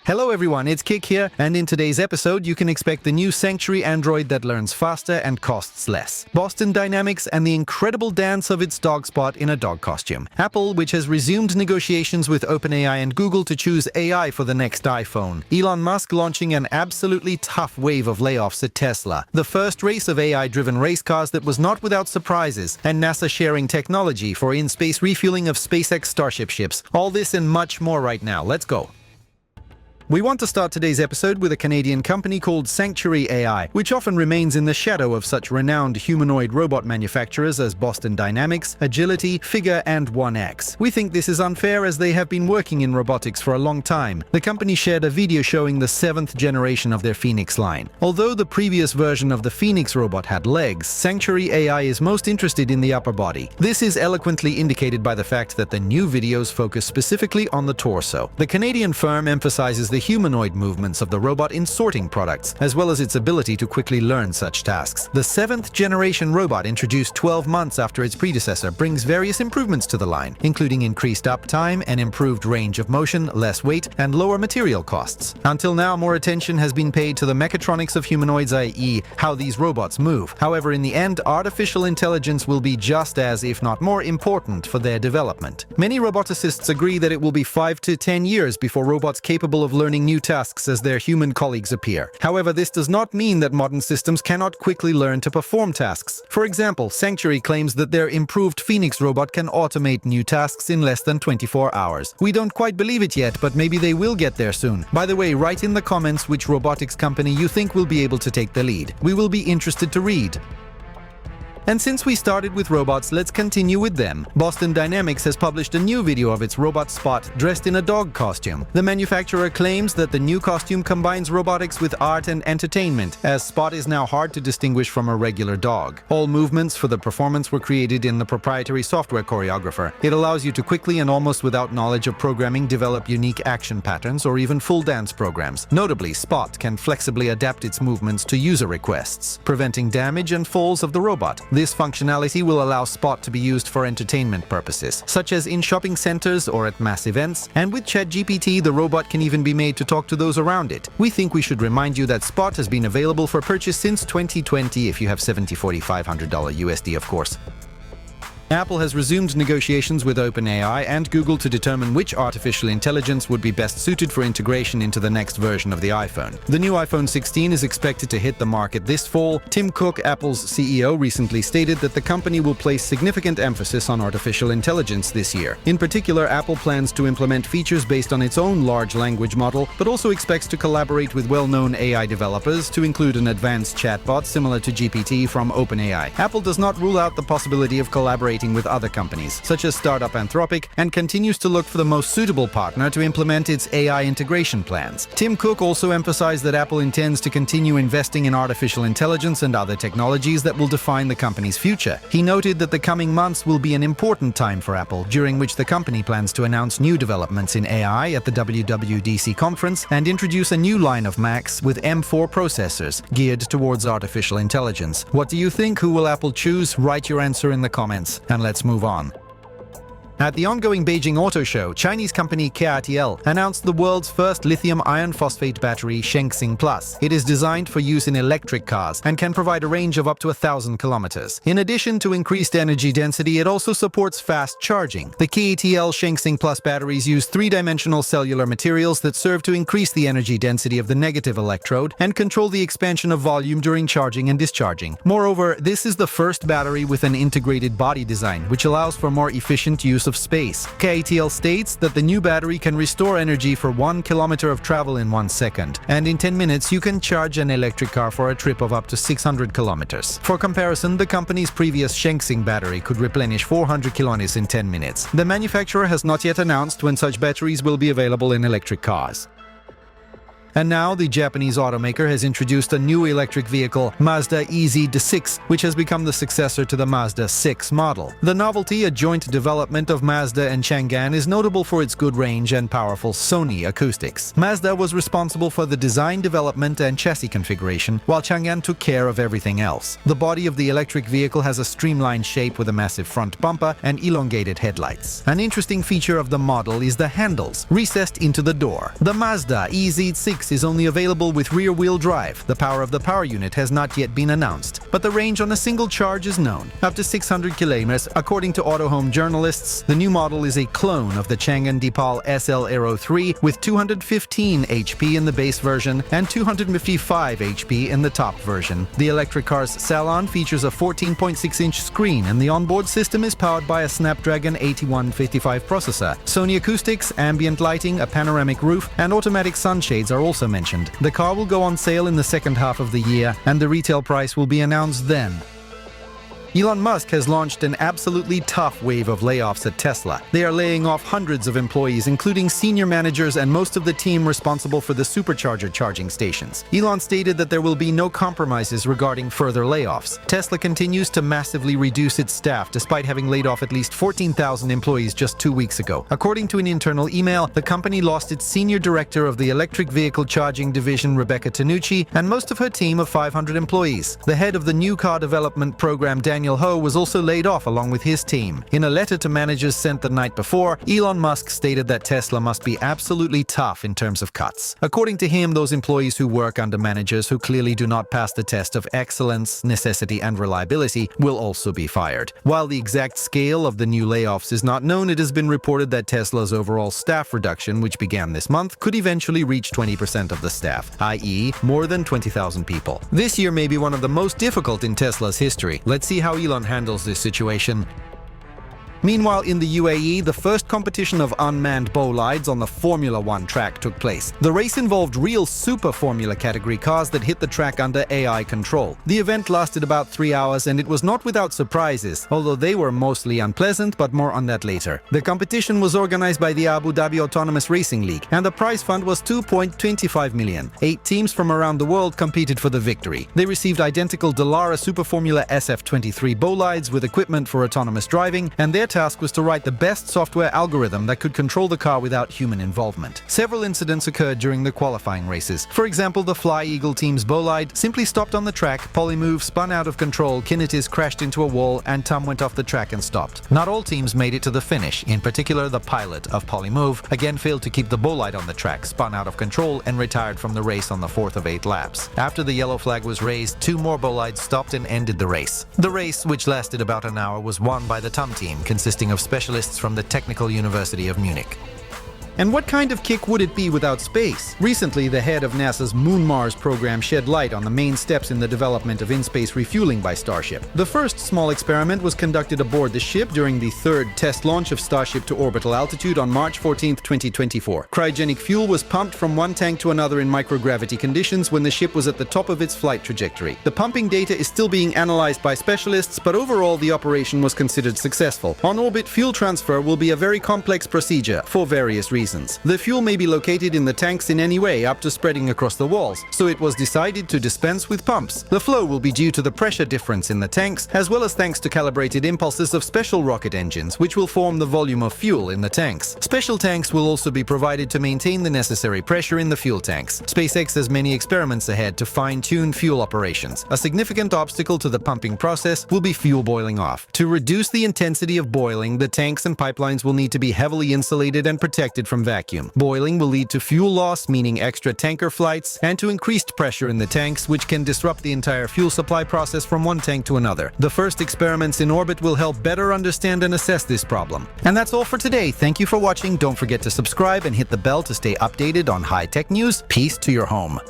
Hello everyone, it's Kik here, and in today's episode you can expect the new Sanctuary android that learns faster and costs less, Boston Dynamics, and the incredible dance of its dog Spot in a dog costume. Apple, which has resumed negotiations with OpenAI and Google to choose AI for the next iPhone. Elon Musk launching an absolutely tough wave of layoffs at Tesla. The first race of AI-driven race cars that was not without surprises, and NASA sharing technology for in-space refueling of SpaceX Starship ships. All this and much more right now. Let's go. We want to start today's episode with a Canadian company called Sanctuary AI, which often remains in the shadow of such renowned humanoid robot manufacturers as Boston Dynamics, Agility, Figure, and 1X. We think this is unfair as they have been working in robotics for a long time. The company shared a video showing the 7th generation of their Phoenix line. Although the previous version of the Phoenix robot had legs, Sanctuary AI is most interested in the upper body. This is eloquently indicated by the fact that the new videos focus specifically on the torso. The Canadian firm emphasizes the humanoid movements of the robot in sorting products, as well as its ability to quickly learn such tasks. The 7th generation robot, introduced 12 months after its predecessor, brings various improvements to the line, including increased uptime, an improved range of motion, less weight, and lower material costs. Until now, more attention has been paid to the mechatronics of humanoids, i.e., how these robots move. However, in the end, artificial intelligence will be just as, if not more, important for their development. Many roboticists agree that it will be 5 to 10 years before robots capable of learning new tasks as their human colleagues appear. However, this does not mean that modern systems cannot quickly learn to perform tasks. For example, Sanctuary claims that their improved Phoenix robot can automate new tasks in less than 24 hours. We don't quite believe it yet, but maybe they will get there soon. By the way, write in the comments which robotics company you think will be able to take the lead. We will be interested to read. And since we started with robots, let's continue with them. Boston Dynamics has published a new video of its robot Spot dressed in a dog costume. The manufacturer claims that the new costume combines robotics with art and entertainment, as Spot is now hard to distinguish from a regular dog. All movements for the performance were created in the proprietary software choreographer. It allows you to quickly and almost without knowledge of programming develop unique action patterns or even full dance programs. Notably, Spot can flexibly adapt its movements to user requests, preventing damage and falls of the robot. This functionality will allow Spot to be used for entertainment purposes, such as in shopping centers or at mass events, and with ChatGPT, the robot can even be made to talk to those around it. We think we should remind you that Spot has been available for purchase since 2020 if you have $500 USD, of course. Apple has resumed negotiations with OpenAI and Google to determine which artificial intelligence would be best suited for integration into the next version of the iPhone. The new iPhone 16 is expected to hit the market this fall. Tim Cook, Apple's CEO, recently stated that the company will place significant emphasis on artificial intelligence this year. In particular, Apple plans to implement features based on its own large language model, but also expects to collaborate with well-known AI developers to include an advanced chatbot similar to GPT from OpenAI. Apple does not rule out the possibility of collaborating with other companies, such as startup Anthropic, and continues to look for the most suitable partner to implement its AI integration plans. Tim Cook also emphasized that Apple intends to continue investing in artificial intelligence and other technologies that will define the company's future. He noted that the coming months will be an important time for Apple, during which the company plans to announce new developments in AI at the WWDC conference and introduce a new line of Macs with M4 processors geared towards artificial intelligence. What do you think? Who will Apple choose? Write your answer in the comments. And let's move on. At the ongoing Beijing Auto Show, Chinese company KRTL announced the world's first lithium iron phosphate battery, Shengxing Plus. It is designed for use in electric cars and can provide a range of up to 1,000 kilometers. In addition to increased energy density, it also supports fast charging. The KRTL Shengxing Plus batteries use three-dimensional cellular materials that serve to increase the energy density of the negative electrode and control the expansion of volume during charging and discharging. Moreover, this is the first battery with an integrated body design, which allows for more efficient use of space. KRTL states that the new battery can restore energy for 1 kilometer of travel in 1 second, and in 10 minutes you can charge an electric car for a trip of up to 600 kilometers. For comparison, the company's previous Shengxing battery could replenish 400 kilometers in 10 minutes. The manufacturer has not yet announced when such batteries will be available in electric cars. And now the Japanese automaker has introduced a new electric vehicle, Mazda EZ6, which has become the successor to the Mazda 6 model. The novelty, a joint development of Mazda and Chang'an, is notable for its good range and powerful Sony acoustics. Mazda was responsible for the design, development, and chassis configuration, while Chang'an took care of everything else. The body of the electric vehicle has a streamlined shape with a massive front bumper and elongated headlights. An interesting feature of the model is the handles, recessed into the door. The Mazda EZ6 is only available with rear-wheel drive. The power of the power unit has not yet been announced, but the range on a single charge is known, up to 600 kilometers. According to Autohome journalists, the new model is a clone of the Chang'an Deepal SL Aero 3 with 215 HP in the base version and 255 HP in the top version. The electric car's salon features a 14.6-inch screen, and the onboard system is powered by a Snapdragon 8155 processor. Sony acoustics, ambient lighting, a panoramic roof, and automatic sunshades are also mentioned. The car will go on sale in the second half of the year, and the retail price will be announced then. Elon Musk has launched an absolutely tough wave of layoffs at Tesla. They are laying off hundreds of employees, including senior managers and most of the team responsible for the supercharger charging stations. Elon stated that there will be no compromises regarding further layoffs. Tesla continues to massively reduce its staff despite having laid off at least 14,000 employees just 2 weeks ago. According to an internal email, the company lost its senior director of the electric vehicle charging division, Rebecca Tanucci, and most of her team of 500 employees. The head of the new car development program, Daniel Ho, was also laid off along with his team. In a letter to managers sent the night before, Elon Musk stated that Tesla must be absolutely tough in terms of cuts. According to him, those employees who work under managers who clearly do not pass the test of excellence, necessity, and reliability will also be fired. While the exact scale of the new layoffs is not known, it has been reported that Tesla's overall staff reduction, which began this month, could eventually reach 20% of the staff, i.e., more than 20,000 people. This year may be one of the most difficult in Tesla's history. Let's see how Elon handles this situation. Meanwhile, in the UAE, the first competition of unmanned bolides on the Formula 1 track took place. The race involved real Super Formula category cars that hit the track under AI control. The event lasted about 3 hours, and it was not without surprises, although they were mostly unpleasant, but more on that later. The competition was organized by the Abu Dhabi Autonomous Racing League, and the prize fund was 2.25 million. 8 teams from around the world competed for the victory. They received identical Dallara Super Formula SF23 bolides with equipment for autonomous driving, and their task was to write the best software algorithm that could control the car without human involvement. Several incidents occurred during the qualifying races. For example, the Fly Eagle team's bolide simply stopped on the track, Polymove spun out of control, Kinetis crashed into a wall, and Tum went off the track and stopped. Not all teams made it to the finish. In particular, the pilot of Polymove again failed to keep the bolide on the track, spun out of control, and retired from the race on the 4th of 8 laps. After the yellow flag was raised, 2 more bolides stopped and ended the race. The race, which lasted about an hour, was won by the Tum team, consisting of specialists from the Technical University of Munich. And what kind of kick would it be without space? Recently, the head of NASA's Moon-Mars program shed light on the main steps in the development of Inspace refueling by Starship. The first small experiment was conducted aboard the ship during the 3rd test launch of Starship to orbital altitude on March 14, 2024. Cryogenic fuel was pumped from one tank to another in microgravity conditions when the ship was at the top of its flight trajectory. The pumping data is still being analyzed by specialists, but overall the operation was considered successful. On orbit, fuel transfer will be a very complex procedure for various reasons. The fuel may be located in the tanks in any way, up to spreading across the walls, so it was decided to dispense with pumps. The flow will be due to the pressure difference in the tanks, as well as thanks to calibrated impulses of special rocket engines, which will form the volume of fuel in the tanks. Special tanks will also be provided to maintain the necessary pressure in the fuel tanks. SpaceX has many experiments ahead to fine-tune fuel operations. A significant obstacle to the pumping process will be fuel boiling off. To reduce the intensity of boiling, the tanks and pipelines will need to be heavily insulated and protected from vacuum. Boiling will lead to fuel loss, meaning extra tanker flights, and to increased pressure in the tanks, which can disrupt the entire fuel supply process from one tank to another. The first experiments in orbit will help better understand and assess this problem. And that's all for today. Thank you for watching. Don't forget to subscribe and hit the bell to stay updated on high-tech news. Peace to your home.